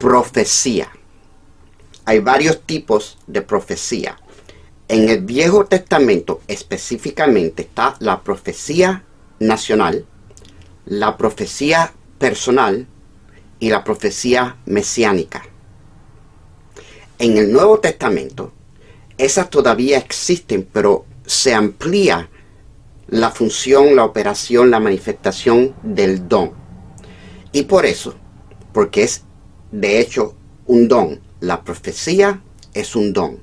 Profecía. Hay varios tipos de profecía. En el Viejo Testamento específicamente está la profecía nacional, la profecía personal y la profecía mesiánica. En el Nuevo Testamento, esas todavía existen, pero se amplía la función, la operación, la manifestación del don. Y por eso, porque es de hecho un don, la profecía es un don.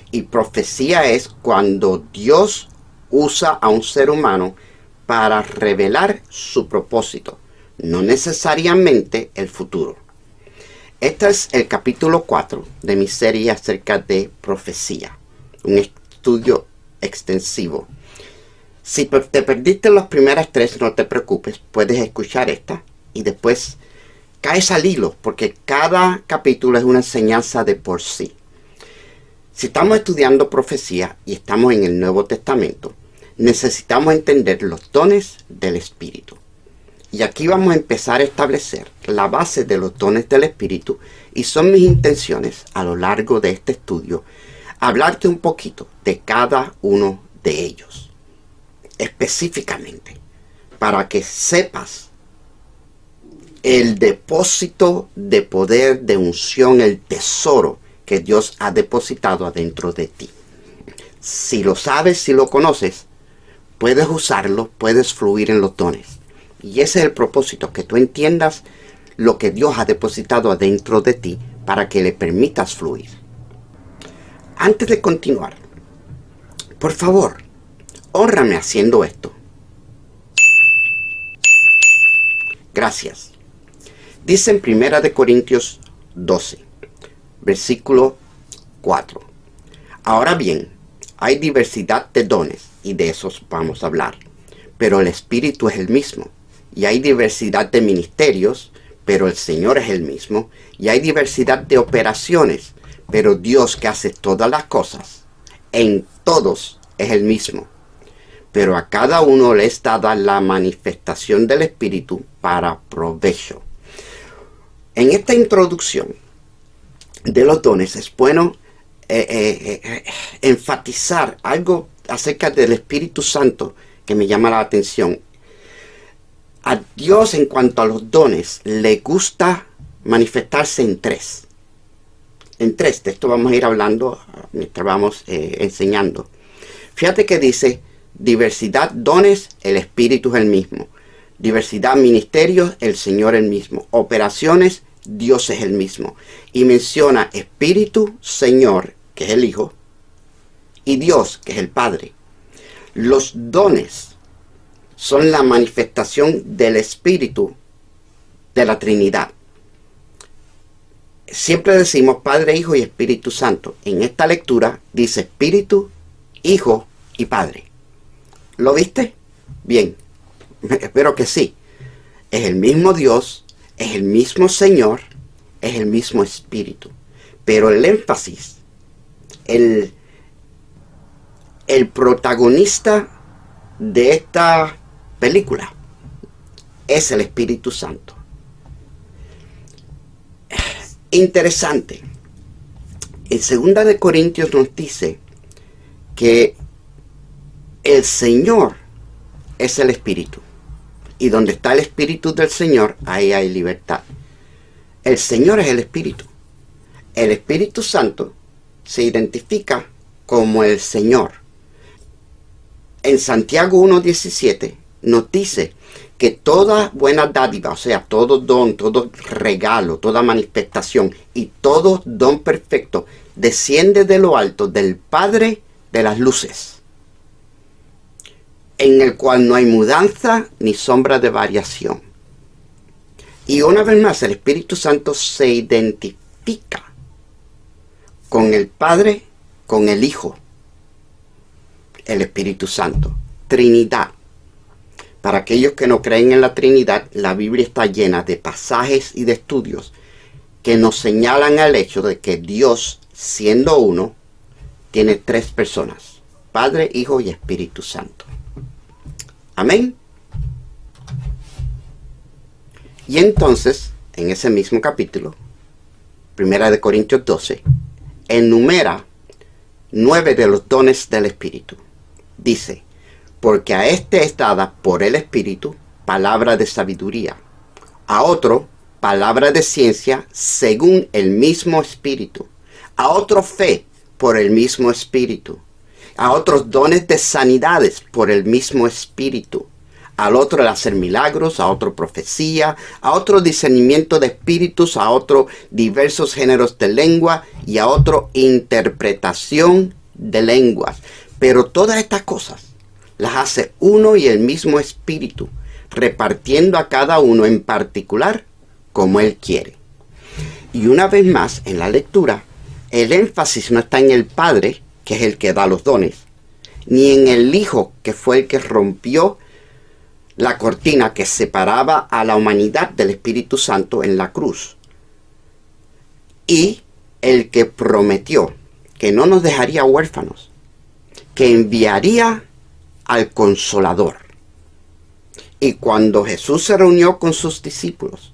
Y profecía es cuando Dios usa a un ser humano para revelar su propósito, no necesariamente el futuro. Este es el capítulo 4 de mi serie acerca de profecía, un estudio extensivo. Si te perdiste las primeras 3, no te preocupes, puedes escuchar esta y después caes al hilo, porque cada capítulo es una enseñanza de por sí. Si estamos estudiando profecía y estamos en el Nuevo Testamento, necesitamos entender los dones del Espíritu. Y aquí vamos a empezar a establecer la base de los dones del Espíritu, y son mis intenciones a lo largo de este estudio hablarte un poquito de cada uno de ellos, específicamente, para que sepas el depósito de poder, de unción, el tesoro que Dios ha depositado adentro de ti. Si lo sabes, si lo conoces, puedes usarlo, puedes fluir en los dones. Y ese es el propósito, que tú entiendas lo que Dios ha depositado adentro de ti para que le permitas fluir. Antes de continuar, por favor, hónrame haciendo esto. Gracias. Dice en 1 Corintios 12, versículo 4. Ahora bien, hay diversidad de dones, y de esos vamos a hablar, pero el Espíritu es el mismo. Y hay diversidad de ministerios, pero el Señor es el mismo. Y hay diversidad de operaciones, pero Dios, que hace todas las cosas en todos, es el mismo. Pero a cada uno le es dada la manifestación del Espíritu para provecho. En esta introducción de los dones es bueno enfatizar algo acerca del Espíritu Santo que me llama la atención. A Dios, en cuanto a los dones, le gusta manifestarse en tres. En tres, de esto vamos a ir hablando mientras vamos enseñando. Fíjate que dice diversidad, dones, el Espíritu es el mismo. Diversidad, ministerios, el Señor es el mismo. Operaciones, Dios es el mismo. Y menciona Espíritu, Señor, que es el Hijo, y Dios, que es el Padre. Los dones son la manifestación del Espíritu de la Trinidad. Siempre decimos Padre, Hijo y Espíritu Santo. En esta lectura dice Espíritu, Hijo y Padre. ¿Lo viste? Bien, espero que sí. Es el mismo Dios, es el mismo Señor, es el mismo Espíritu. Pero el énfasis, el protagonista de esta película es el Espíritu Santo. Interesante. En 2 Corintios nos dice que el Señor es el Espíritu. Y donde está el Espíritu del Señor, ahí hay libertad. El Señor es el Espíritu. El Espíritu Santo se identifica como el Señor. En Santiago 1:17 nos dice que toda buena dádiva, o sea, todo don, todo regalo, toda manifestación y todo don perfecto desciende de lo alto del Padre de las luces, en el cual no hay mudanza ni sombra de variación. Y una vez más, el Espíritu Santo se identifica con el Padre, con el Hijo, el Espíritu Santo, Trinidad. Para aquellos que no creen en la Trinidad, la Biblia está llena de pasajes y de estudios que nos señalan al hecho de que Dios, siendo uno, tiene tres personas: Padre, Hijo y Espíritu Santo. Amén. Y entonces, en ese mismo capítulo, Primera de Corintios 12, enumera 9 de los dones del Espíritu. Dice, porque a este es dada por el Espíritu palabra de sabiduría, a otro palabra de ciencia según el mismo Espíritu, a otro fe por el mismo Espíritu, a otros dones de sanidades por el mismo Espíritu, al otro el hacer milagros, a otro profecía, a otro discernimiento de espíritus, a otro diversos géneros de lengua y a otro interpretación de lenguas. Pero todas estas cosas las hace uno y el mismo Espíritu, repartiendo a cada uno en particular como Él quiere. Y una vez más, en la lectura, el énfasis no está en el Padre, que es el que da los dones, ni en el Hijo, que fue el que rompió la cortina que separaba a la humanidad del Espíritu Santo en la cruz, y el que prometió que no nos dejaría huérfanos, que enviaría al Consolador. Y cuando Jesús se reunió con sus discípulos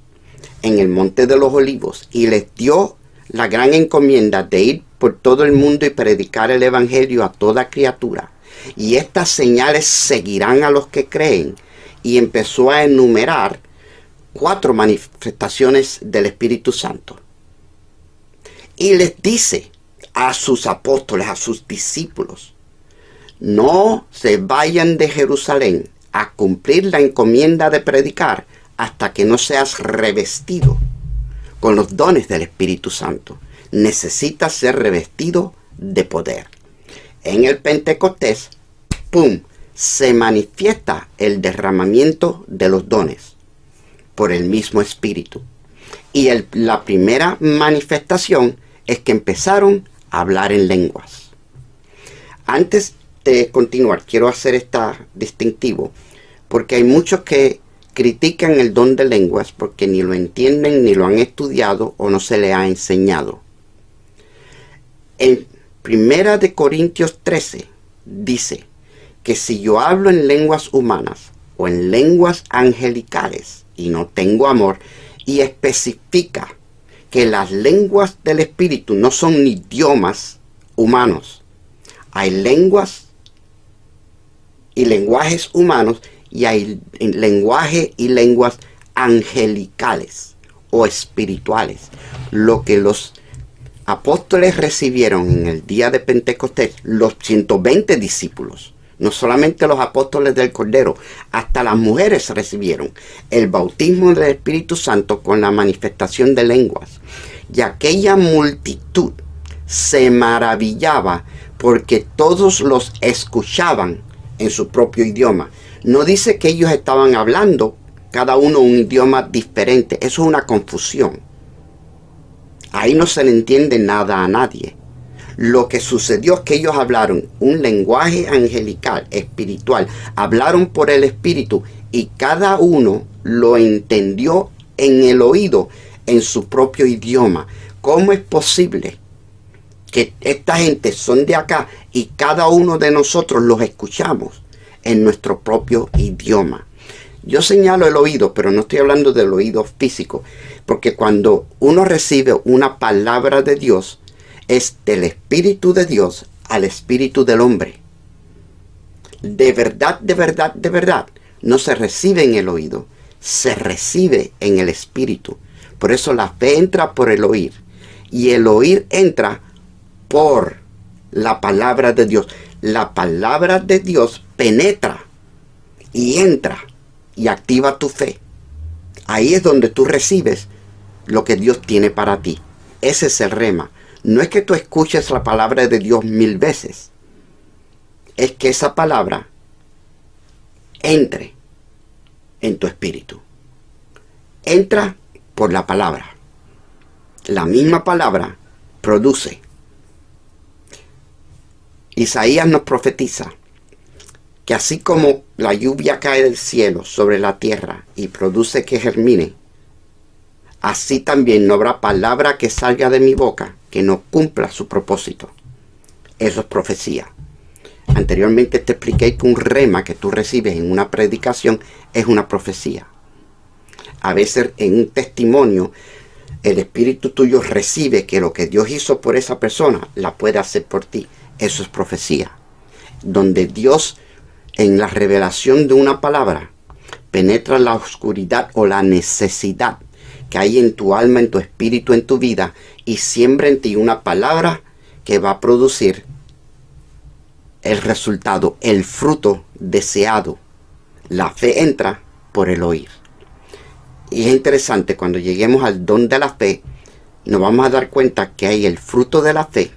en el Monte de los Olivos y les dio la gran encomienda de ir por todo el mundo y predicar el Evangelio a toda criatura, y estas señales seguirán a los que creen, y empezó a enumerar 4 manifestaciones del Espíritu Santo. Y les dice a sus apóstoles, a sus discípulos, no se vayan de Jerusalén a cumplir la encomienda de predicar hasta que no seas revestido con los dones del Espíritu Santo. Necesitas ser revestido de poder. En el Pentecostés, ¡pum!, se manifiesta el derramamiento de los dones por el mismo Espíritu. Y la primera manifestación es que empezaron a hablar en lenguas. Antes de continuar, quiero hacer esta distintivo, porque hay muchos que critican el don de lenguas porque ni lo entienden, ni lo han estudiado o no se le ha enseñado. En Primera de Corintios 13 dice que si yo hablo en lenguas humanas o en lenguas angelicales y no tengo amor, y especifica que las lenguas del Espíritu no son idiomas humanos. Hay lenguas y lenguajes humanos y hay lenguaje y lenguas angelicales o espirituales. Lo que los apóstoles recibieron en el día de Pentecostés, los 120 discípulos, no solamente los apóstoles del Cordero, hasta las mujeres recibieron el bautismo del Espíritu Santo con la manifestación de lenguas. Y aquella multitud se maravillaba porque todos los escuchaban en su propio idioma. No dice que ellos estaban hablando cada uno un idioma diferente. Eso es una confusión. Ahí no se le entiende nada a nadie. Lo que sucedió es que ellos hablaron un lenguaje angelical, espiritual. Hablaron por el Espíritu y cada uno lo entendió en el oído, en su propio idioma. ¿Cómo es posible que esta gente son de acá y cada uno de nosotros los escuchamos en nuestro propio idioma? Yo señalo el oído, pero no estoy hablando del oído físico, porque cuando uno recibe una palabra de Dios, es del Espíritu de Dios al Espíritu del hombre. De verdad, de verdad, de verdad, no se recibe en el oído, se recibe en el Espíritu. Por eso la fe entra por el oír, y el oír entra por la palabra de Dios. La palabra de Dios penetra y entra y activa tu fe. Ahí es donde tú recibes lo que Dios tiene para ti. Ese es el rema. No es que tú escuches la palabra de Dios 1000 veces. Es que esa palabra entre en tu espíritu. Entra por la palabra. La misma palabra produce. Isaías nos profetiza que así como la lluvia cae del cielo sobre la tierra y produce que germine, así también no habrá palabra que salga de mi boca que no cumpla su propósito. Eso es profecía. Anteriormente te expliqué que un rema que tú recibes en una predicación es una profecía. A veces en un testimonio el espíritu tuyo recibe que lo que Dios hizo por esa persona la puede hacer por ti. Eso es profecía. Donde Dios, en la revelación de una palabra, penetra la oscuridad o la necesidad que hay en tu alma, en tu espíritu, en tu vida, y siembra en ti una palabra que va a producir el resultado, el fruto deseado. La fe entra por el oír. Y es interesante, cuando lleguemos al don de la fe, nos vamos a dar cuenta que hay el fruto de la fe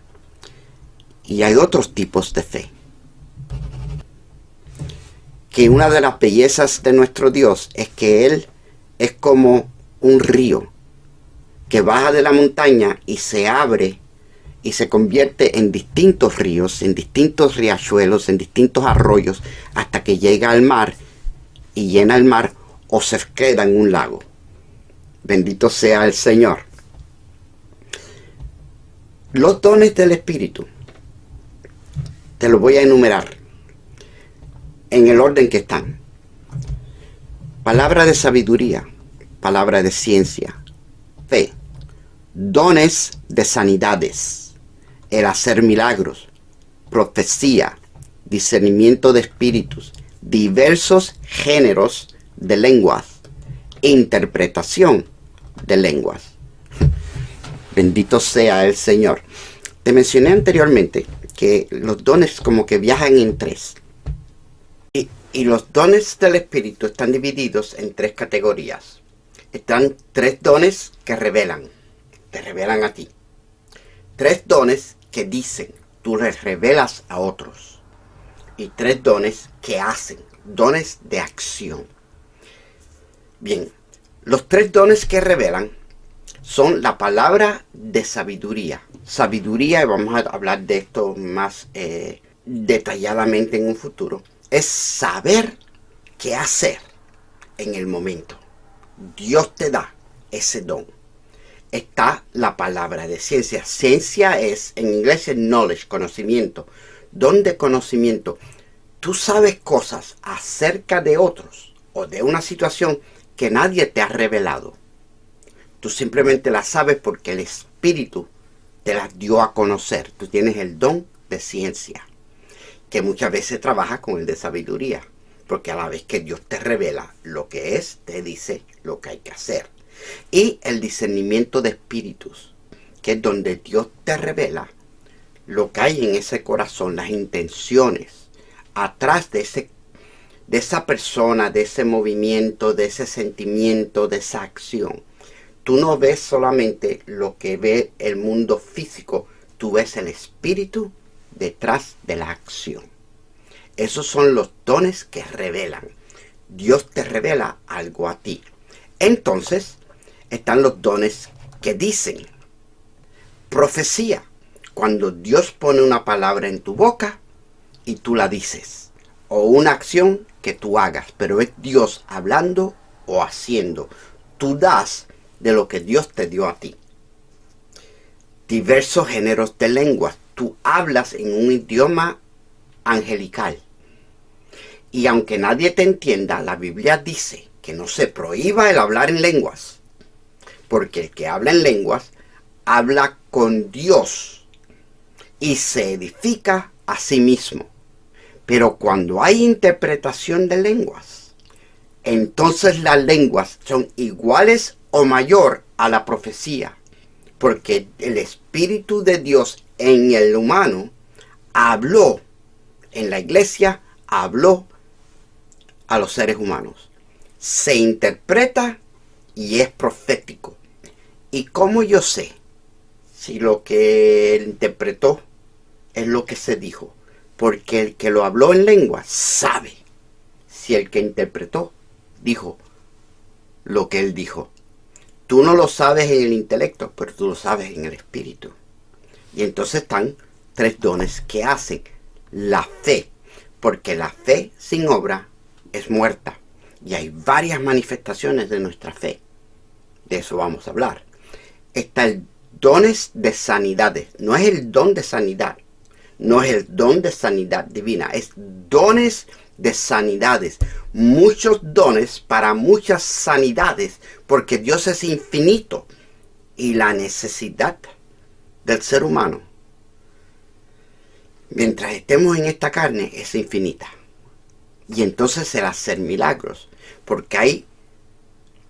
y hay otros tipos de fe. Que una de las bellezas de nuestro Dios es que Él es como un río que baja de la montaña y se abre y se convierte en distintos ríos, en distintos riachuelos, en distintos arroyos, hasta que llega al mar y llena el mar o se queda en un lago. Bendito sea el Señor. Los dones del Espíritu, te los voy a enumerar en el orden que están. Palabra de sabiduría, palabra de ciencia, fe, dones de sanidades, el hacer milagros, profecía, discernimiento de espíritus, diversos géneros de lenguas, interpretación de lenguas. Bendito sea el Señor. Te mencioné anteriormente que los dones como que viajan en tres. Y los dones del Espíritu están divididos en tres categorías. Están tres dones que revelan, te revelan a ti. Tres dones que dicen, tú les revelas a otros. Y tres dones que hacen, dones de acción. Bien, los tres dones que revelan son la palabra de sabiduría. Sabiduría, y vamos a hablar de esto más detalladamente en un futuro, es saber qué hacer en el momento. Dios te da ese don. Está la palabra de ciencia. Ciencia es, en inglés es knowledge, conocimiento. Don de conocimiento. Tú sabes cosas acerca de otros o de una situación que nadie te ha revelado. Tú simplemente las sabes porque el Espíritu te las dio a conocer. Tú tienes el don de ciencia, que muchas veces trabaja con el de sabiduría, porque a la vez que Dios te revela lo que es, te dice lo que hay que hacer. Y el discernimiento de espíritus, que es donde Dios te revela lo que hay en ese corazón, las intenciones atrás de esa persona, de ese movimiento, de ese sentimiento, de esa acción. Tú no ves solamente lo que ve el mundo físico, tú ves el espíritu detrás de la acción. Esos son los dones que revelan. Dios te revela algo a ti. Entonces, están los dones que dicen. Profecía. Cuando Dios pone una palabra en tu boca y tú la dices. O una acción que tú hagas. Pero es Dios hablando o haciendo. Tú das de lo que Dios te dio a ti. Diversos géneros de lenguas. Tú hablas en un idioma angelical. Y aunque nadie te entienda, la Biblia dice que no se prohíba el hablar en lenguas. Porque el que habla en lenguas, habla con Dios y se edifica a sí mismo. Pero cuando hay interpretación de lenguas, entonces las lenguas son iguales o mayor a la profecía. Porque el Espíritu de Dios en el humano habló, en la iglesia habló a los seres humanos. Se interpreta y es profético. ¿Y cómo yo sé si lo que él interpretó es lo que se dijo? Porque el que lo habló en lengua sabe si el que interpretó dijo lo que él dijo. Tú no lo sabes en el intelecto, pero tú lo sabes en el espíritu. Y entonces están tres dones que hacen la fe, porque la fe sin obra es muerta. Y hay varias manifestaciones de nuestra fe. De eso vamos a hablar. Está el dones de sanidades. No es el don de sanidad. No es el don de sanidad divina. Es dones de sanidades. Muchos dones para muchas sanidades. Porque Dios es infinito. Y la necesidad del ser humano, mientras estemos en esta carne, es infinita. Y entonces el hacer milagros, porque hay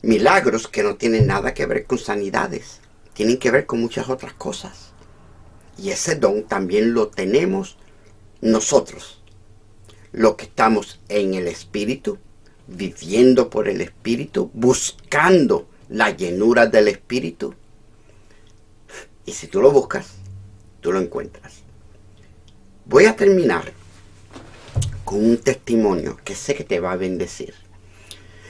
milagros que no tienen nada que ver con sanidades, tienen que ver con muchas otras cosas. Y ese don también lo tenemos nosotros, los que estamos en el Espíritu, viviendo por el Espíritu, buscando la llenura del Espíritu. Y si tú lo buscas, tú lo encuentras. Voy a terminar con un testimonio que sé que te va a bendecir.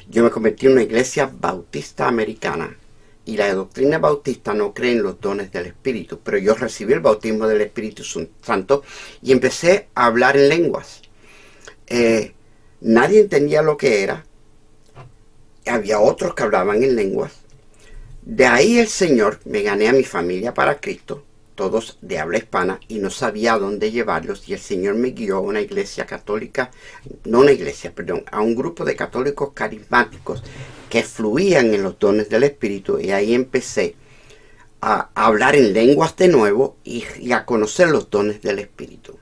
Yo me convertí en una iglesia bautista americana y la doctrina bautista no cree en los dones del Espíritu, pero yo recibí el bautismo del Espíritu Santo y empecé a hablar en lenguas. Nadie entendía lo que era. Había otros que hablaban en lenguas. De ahí el Señor me gané a mi familia para Cristo, todos de habla hispana, y no sabía a dónde llevarlos, y el Señor me guió a una iglesia católica, a un grupo de católicos carismáticos que fluían en los dones del Espíritu, y ahí empecé a hablar en lenguas de nuevo y a conocer los dones del Espíritu.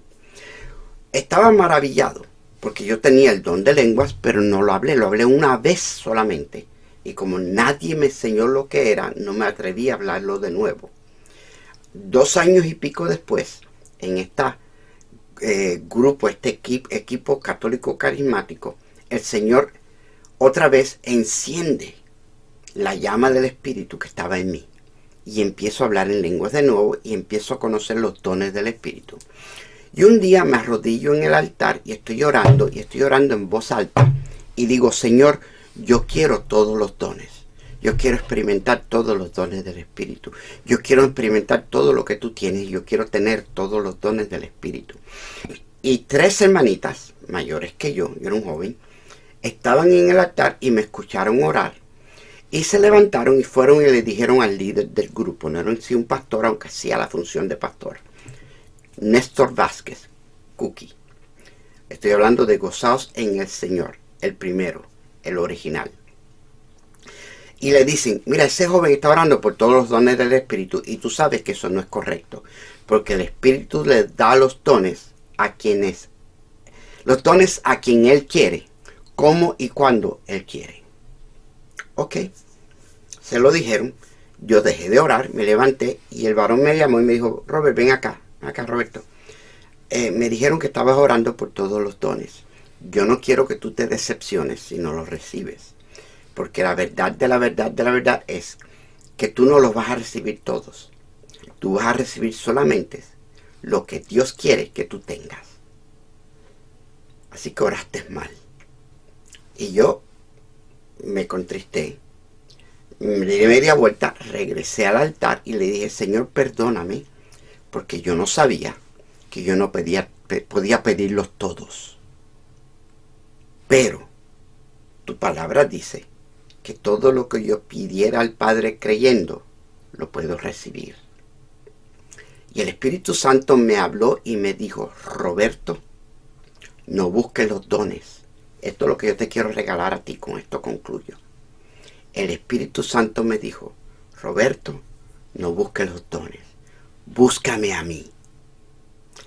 Estaba maravillado, porque yo tenía el don de lenguas, pero no lo hablé una vez solamente. Y como nadie me enseñó lo que era, no me atreví a hablarlo de nuevo. 2 años y pico después, en este grupo, equipo católico carismático, el Señor otra vez enciende la llama del Espíritu que estaba en mí. Y empiezo a hablar en lenguas de nuevo y empiezo a conocer los dones del Espíritu. Y un día me arrodillo en el altar y estoy orando en voz alta. Y digo, Señor, yo quiero todos los dones. Yo quiero experimentar todos los dones del Espíritu. Yo quiero experimentar todo lo que tú tienes. Yo quiero tener todos los dones del Espíritu. Y 3 hermanitas mayores que yo era un joven, estaban en el altar y me escucharon orar. Y se levantaron y fueron y le dijeron al líder del grupo, no era en sí un pastor, aunque hacía la función de pastor, Néstor Vázquez, Cookie. Estoy hablando de Gozaos en el Señor, el primero, el original. Y le dicen, mira, ese joven está orando por todos los dones del Espíritu y tú sabes que eso no es correcto, porque el Espíritu le da los dones a quien Él quiere, cómo y cuándo Él quiere. Ok, se lo dijeron, yo dejé de orar, me levanté y el varón me llamó y me dijo, Robert, ven acá Roberto. Me dijeron que estabas orando por todos los dones. Yo no quiero que tú te decepciones si no los recibes. Porque la verdad de la verdad es que tú no los vas a recibir todos. Tú vas a recibir solamente lo que Dios quiere que tú tengas. Así que oraste mal. Y yo me contristé. Me di media vuelta, regresé al altar y le dije, Señor, perdóname, porque yo no sabía que yo no podía pedirlos todos. Pero tu palabra dice que todo lo que yo pidiera al Padre creyendo, lo puedo recibir. Y el Espíritu Santo me habló y me dijo, Roberto, no busques los dones. Esto es lo que yo te quiero regalar a ti, con esto concluyo. El Espíritu Santo me dijo, Roberto, no busques los dones, búscame a mí.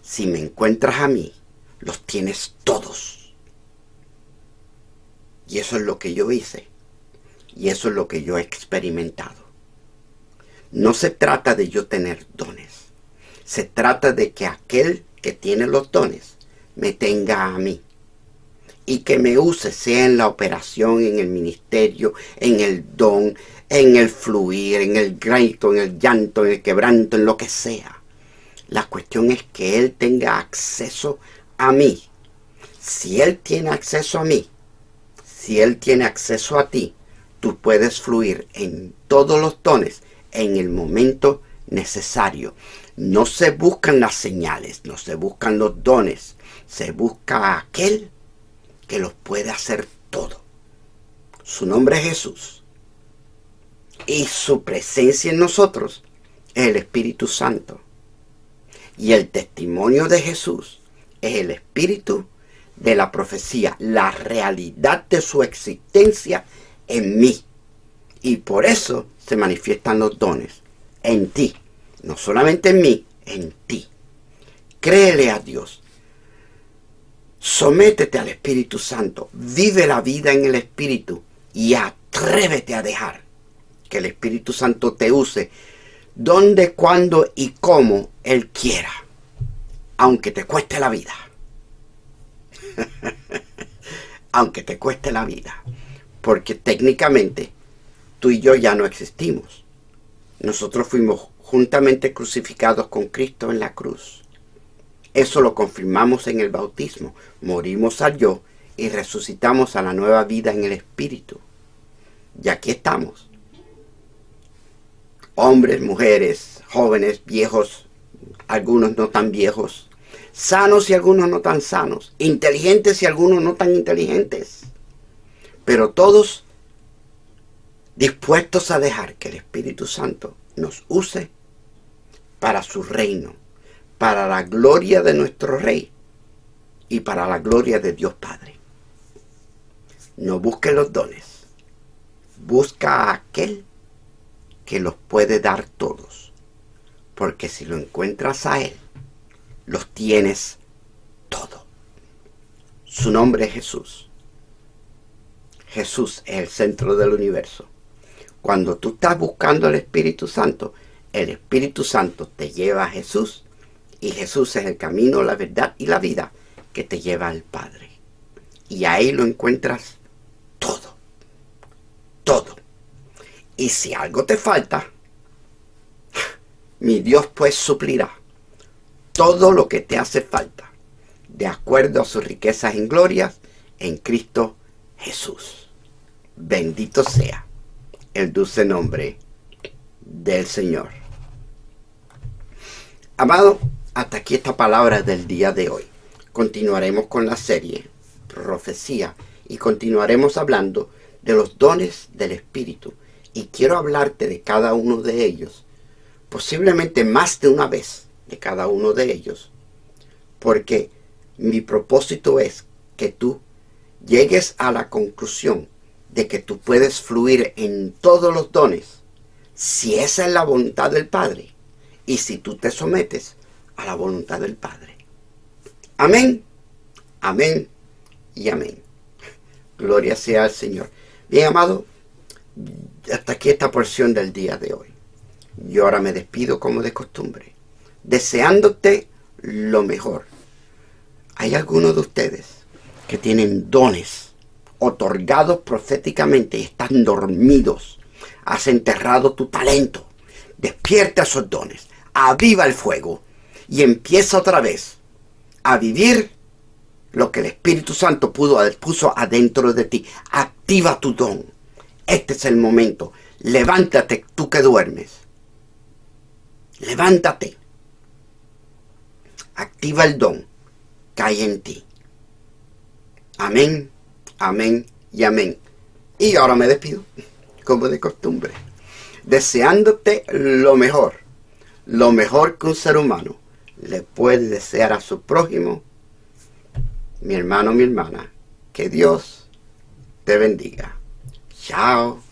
Si me encuentras a mí, los tienes todos. Y eso es lo que yo hice. Y eso es lo que yo he experimentado. No se trata de yo tener dones. Se trata de que aquel que tiene los dones me tenga a mí. Y que me use, sea en la operación, en el ministerio, en el don, en el fluir, en el grito, en el llanto, en el quebranto, en lo que sea. La cuestión es que Él tenga acceso a mí. Si Él tiene acceso a mí, si Él tiene acceso a ti, tú puedes fluir en todos los dones en el momento necesario. No se buscan las señales, no se buscan los dones, se busca a aquel que los puede hacer todo. Su nombre es Jesús. Y su presencia en nosotros es el Espíritu Santo. Y el testimonio de Jesús es el espíritu de la profecía, la realidad de su existencia en mí. Y por eso se manifiestan los dones en ti. No solamente en mí, en ti. Créele a Dios. Sométete al Espíritu Santo. Vive la vida en el Espíritu y atrévete a dejar que el Espíritu Santo te use donde, cuando y como Él quiera. Aunque te cueste la vida. Aunque te cueste la vida. Porque técnicamente tú y yo ya no existimos. Nosotros fuimos juntamente crucificados con Cristo en la cruz. Eso lo confirmamos en el bautismo. Morimos al yo y resucitamos a la nueva vida en el Espíritu. Y aquí estamos. Hombres, mujeres, jóvenes, viejos, algunos no tan viejos, sanos y algunos no tan sanos, inteligentes y algunos no tan inteligentes, pero todos dispuestos a dejar que el Espíritu Santo nos use para su reino, para la gloria de nuestro Rey y para la gloria de Dios Padre. No busques los dones, busca a aquel que los puede dar todos, porque si lo encuentras a Él, los tienes todo. Su nombre es Jesús. Jesús es el centro del universo. Cuando tú estás buscando el Espíritu Santo, el Espíritu Santo te lleva a Jesús, y Jesús es el camino, la verdad y la vida que te lleva al Padre. Y ahí lo encuentras todo. Todo. Y si algo te falta, mi Dios pues suplirá todo lo que te hace falta, de acuerdo a sus riquezas en glorias en Cristo Jesús. Bendito sea el dulce nombre del Señor. Amado, hasta aquí esta palabra del día de hoy. Continuaremos con la serie Profecía y continuaremos hablando de los dones del Espíritu. Y quiero hablarte de cada uno de ellos, posiblemente más de una vez de cada uno de ellos, porque mi propósito es que tú llegues a la conclusión de que tú puedes fluir en todos los dones, si esa es la voluntad del Padre, y si tú te sometes a la voluntad del Padre. Amén, amén y amén. Gloria sea al Señor. Bien, amado, hasta aquí esta porción del día de hoy. Yo ahora me despido como de costumbre, deseándote lo mejor. Hay algunos de ustedes que tienen dones otorgados proféticamente y están dormidos. Has enterrado tu talento. Despierta esos dones, aviva el fuego y empieza otra vez a vivir lo que el Espíritu Santo puso adentro de ti. Activa tu don. Este es el momento. Levántate, tú que duermes. Levántate. Activa el don que hay en ti. Amén, amén y amén. Y ahora me despido, como de costumbre, deseándote lo mejor que un ser humano le puede desear a su prójimo. Mi hermano, mi hermana, que Dios te bendiga. Chao.